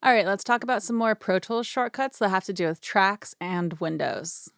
All right, let's talk about some more Pro Tools shortcuts that have to do with tracks and windows.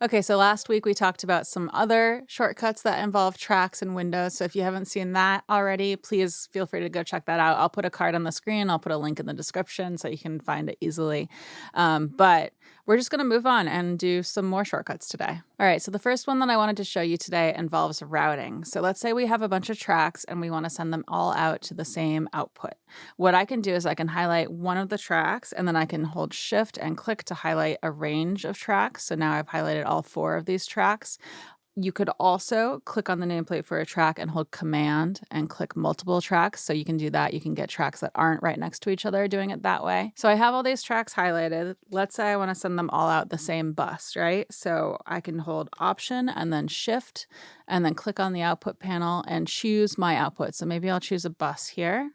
Okay, so last week we talked about some other shortcuts that involve tracks and windows. So if you haven't seen that already, please feel free to go check that out. I'll put a card on the screen. I'll put a link in the description so you can find it easily. But we're just going to move on and do some more shortcuts today. All right, so the first one that I wanted to show you today involves routing. So let's say we have a bunch of tracks and we want to send them all out to the same output. What I can do is I can highlight one of the tracks and then I can hold Shift and click to highlight a range of tracks. So now I've highlighted all 4 of these tracks. You could also click on the nameplate for a track and hold Command and click multiple tracks. So you can do that. You can get tracks that aren't right next to each other doing it that way. So I have all these tracks highlighted. Let's say I want to send them all out the same bus, right? So I can hold Option and then Shift and then click on the output panel and choose my output. So maybe I'll choose a bus here.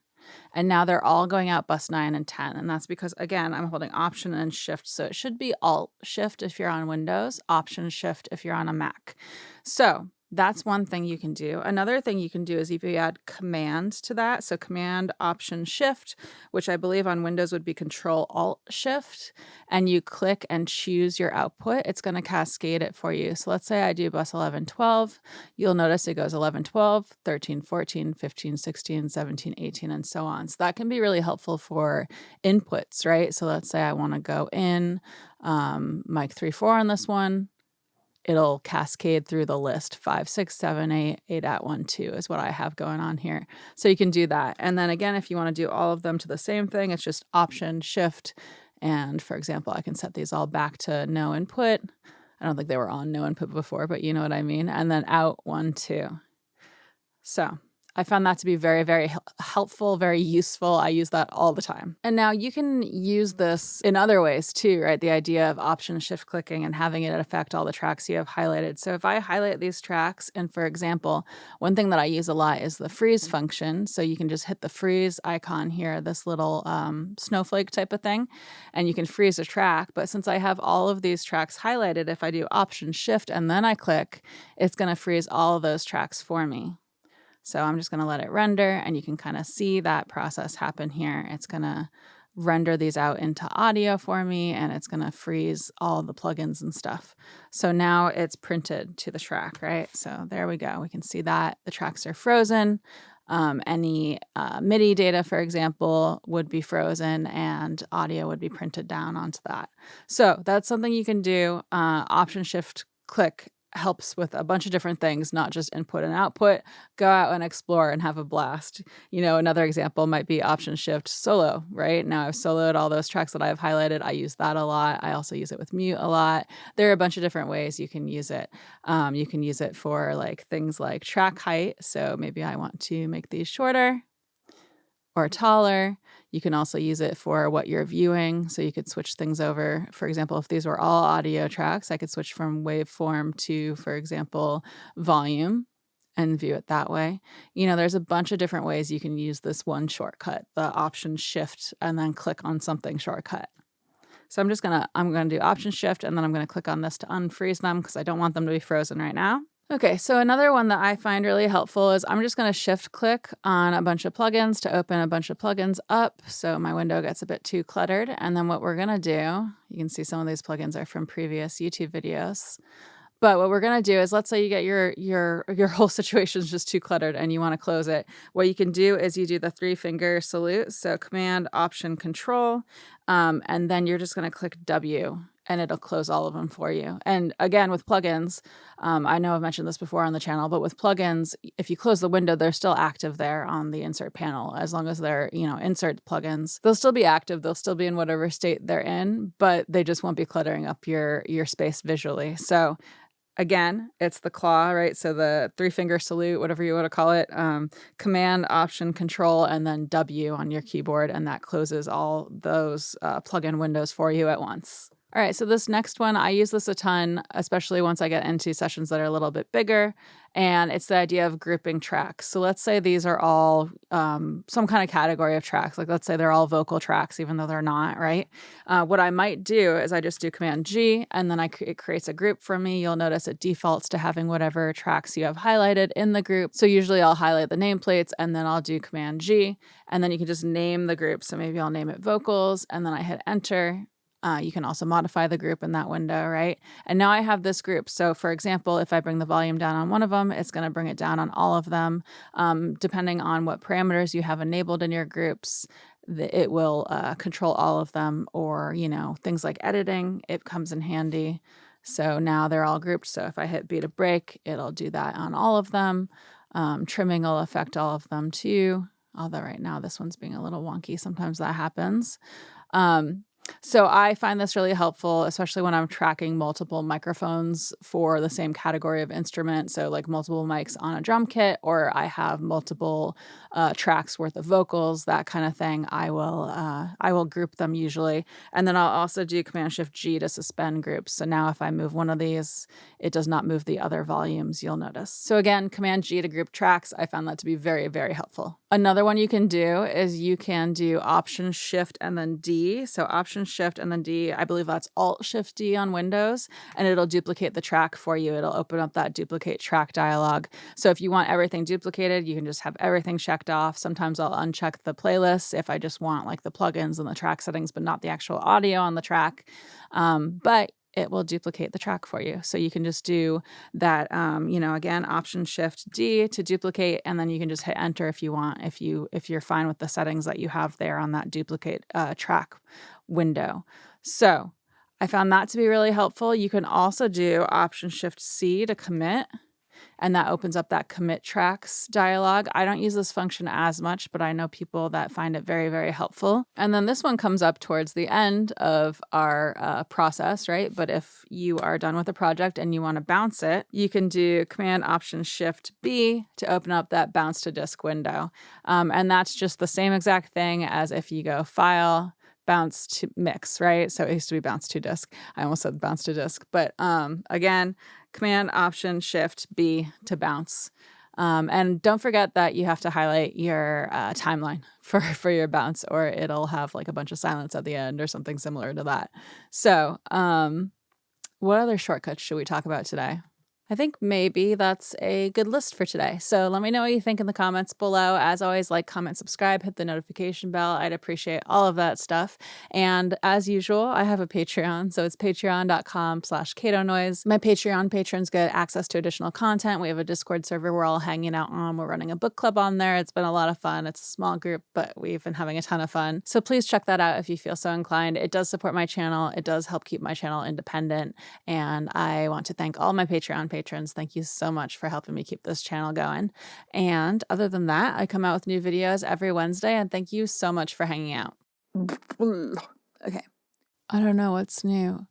And now they're all going out bus 9 and 10. And that's because, again, I'm holding Option and Shift. So it should be Alt Shift if you're on Windows, Option Shift if you're on a Mac. So that's one thing you can do. Another thing you can do is if you add Command to that. So Command, Option, Shift, which I believe on Windows would be Control, Alt, Shift, and you click and choose your output, it's going to cascade it for you. So let's say I do bus 11, 12. You'll notice it goes 11, 12, 13, 14, 15, 16, 17, 18, and so on. So that can be really helpful for inputs, right? So let's say I want to go in mic 3, 4 on this one. It'll cascade through the list 5, 6, 7, 8, 8 at 1, 2 is what I have going on here. So you can do that. And then again, if you want to do all of them to the same thing, it's just Option, Shift. And for example, I can set these all back to no input. I don't think they were on no input before, but you know what I mean. And then out 1, 2. So I found that to be very, very helpful, very useful. I use that all the time. And now you can use this in other ways too, right? The idea of Option Shift clicking and having it affect all the tracks you have highlighted. So if I highlight these tracks, and for example, one thing that I use a lot is the freeze function. So you can just hit the freeze icon here, this little snowflake type of thing, and you can freeze a track. But since I have all of these tracks highlighted, if I do Option Shift and then I click, it's going to freeze all of those tracks for me. So I'm just going to let it render, and you can kind of see that process happen here. It's going to render these out into audio for me, and it's going to freeze all the plugins and stuff. So now it's printed to the track, right? So there we go. We can see that the tracks are frozen. Any MIDI data, for example, would be frozen, and audio would be printed down onto that. So that's something you can do. Option Shift click helps with a bunch of different things, not just input and output. Go out and explore and have a blast. You know, another example might be Option Shift solo, right? Now I've soloed all those tracks that I've highlighted. I use that a lot. I also use it with mute a lot. There are a bunch of different ways you can use it. You can use it for like things like track height. So maybe I want to make these shorter or taller. You can also use it for what you're viewing. So you could switch things over. For example, if these were all audio tracks, I could switch from waveform to, for example, volume and view it that way. You know, there's a bunch of different ways you can use this one shortcut, the Option Shift, and then click on something shortcut. So I'm going to do Option Shift, and then I'm going to click on this to unfreeze them because I don't want them to be frozen right now. Okay, so another one that I find really helpful is I'm just going to shift click on a bunch of plugins to open a bunch of plugins up so my window gets a bit too cluttered. And then what we're going to do, you can see some of these plugins are from previous YouTube videos. But what we're going to do is, let's say you get your whole situation is just too cluttered and you want to close it. What you can do is you do the 3-finger salute. So Command, Option, Control, and then you're just going to click W, and it'll close all of them for you. And again, with plugins, I know I've mentioned this before on the channel, but with plugins, if you close the window, they're still active there on the insert panel. As long as they're, insert plugins, they'll still be active. They'll still be in whatever state they're in, but they just won't be cluttering up your space visually. So again, it's the claw, right? So the 3-finger salute, whatever you want to call it, Command, Option, Control, and then W on your keyboard, and that closes all those plugin windows for you at once. All right, so this next one, I use this a ton, especially once I get into sessions that are a little bit bigger, and it's the idea of grouping tracks. So let's say these are all some kind of category of tracks. Like let's say they're all vocal tracks, even though they're not, right? What I might do is I just do Command G, and then it creates a group for me. You'll notice it defaults to having whatever tracks you have highlighted in the group. So usually I'll highlight the nameplates, and then I'll do Command G, and then you can just name the group. So maybe I'll name it vocals, and then I hit enter. You can also modify the group in that window, right? And now I have this group. So for example, if I bring the volume down on one of them, it's going to bring it down on all of them. Depending on what parameters you have enabled in your groups, it will control all of them, or, things like editing, it comes in handy. So now they're all grouped. So if I hit B to break, it'll do that on all of them. Trimming will affect all of them too. Although right now this one's being a little wonky. Sometimes that happens. So I find this really helpful, especially when I'm tracking multiple microphones for the same category of instrument. So like multiple mics on a drum kit, or I have multiple tracks worth of vocals, that kind of thing. I will group them usually. And then I'll also do Command Shift G to suspend groups. So now if I move one of these, it does not move the other volumes, you'll notice. So again, Command G to group tracks, I found that to be very, very helpful. Another one you can do is you can do Option Shift and then D. So Option Shift and then D, I believe that's Alt Shift D on Windows, and it'll duplicate the track for you. It'll open up that duplicate track dialog. So if you want everything duplicated, you can just have everything checked off. Sometimes I'll uncheck the playlist if I just want like the plugins and the track settings, but not the actual audio on the track. But it will duplicate the track for you. So you can just do that, again, Option Shift D to duplicate, and then you can just hit enter if you want, if you're fine with the settings that you have there on that duplicate track window. So I found that to be really helpful. You can also do Option Shift C to commit, and that opens up that commit tracks dialog. I don't use this function as much, but I know people that find it very, very helpful. And then this one comes up towards the end of our process, right? But if you are done with a project and you want to bounce it, you can do Command Option Shift B to open up that bounce to disk window. And that's just the same exact thing as if you go File, bounce to mix, right? So it used to be bounce to disk. I almost said bounce to disk, but again, Command Option Shift B to bounce. And don't forget that you have to highlight your timeline for your bounce, or it'll have like a bunch of silence at the end or something similar to that. So what other shortcuts should we talk about today? I think maybe that's a good list for today. So let me know what you think in the comments below. As always, like, comment, subscribe, hit the notification bell. I'd appreciate all of that stuff. And as usual, I have a Patreon. So it's patreon.com/CatoNoise. My Patreon patrons get access to additional content. We have a Discord server we're all hanging out on. We're running a book club on there. It's been a lot of fun. It's a small group, but we've been having a ton of fun. So please check that out if you feel so inclined. It does support my channel. It does help keep my channel independent. And I want to thank all my Patreon patrons. Thank you so much for helping me keep this channel going. And other than that, I come out with new videos every Wednesday, and thank you so much for hanging out. Okay. I don't know what's new.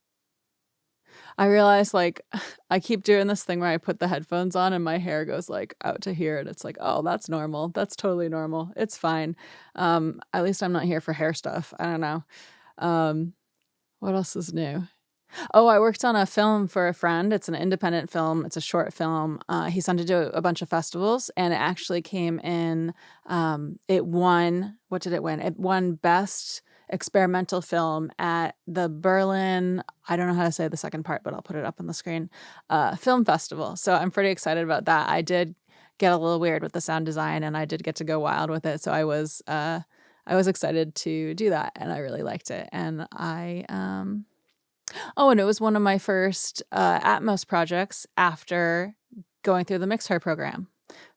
I realize, like, I keep doing this thing where I put the headphones on and my hair goes like out to here, and it's like, oh, that's normal. That's totally normal. It's fine. At least I'm not here for hair stuff. I don't know. What else is new? Oh, I worked on a film for a friend. It's an independent film. It's a short film. He sent it to a bunch of festivals, and it actually came in. It won. What did it win? It won Best Experimental Film at the Berlin. I don't know how to say the second part, but I'll put it up on the screen. Film festival. So I'm pretty excited about that. I did get a little weird with the sound design, and I did get to go wild with it. So I was excited to do that, and I really liked it. And Oh, and it was one of my first Atmos projects after going through the Mixer program.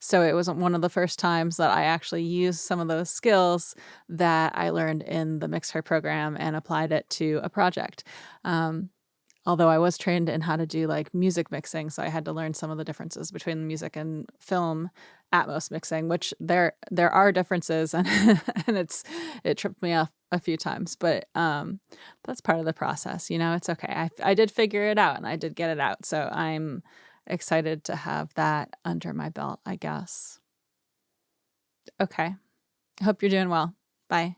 So it was one of the first times that I actually used some of those skills that I learned in the Mixer program and applied it to a project. Although I was trained in how to do like music mixing, so I had to learn some of the differences between the music and film Atmos mixing, which there are differences, and it tripped me off a few times, but that's part of the process. It's okay. I did figure it out, and I did get it out, so I'm excited to have that under my belt, I guess. Okay. I hope you're doing well. Bye.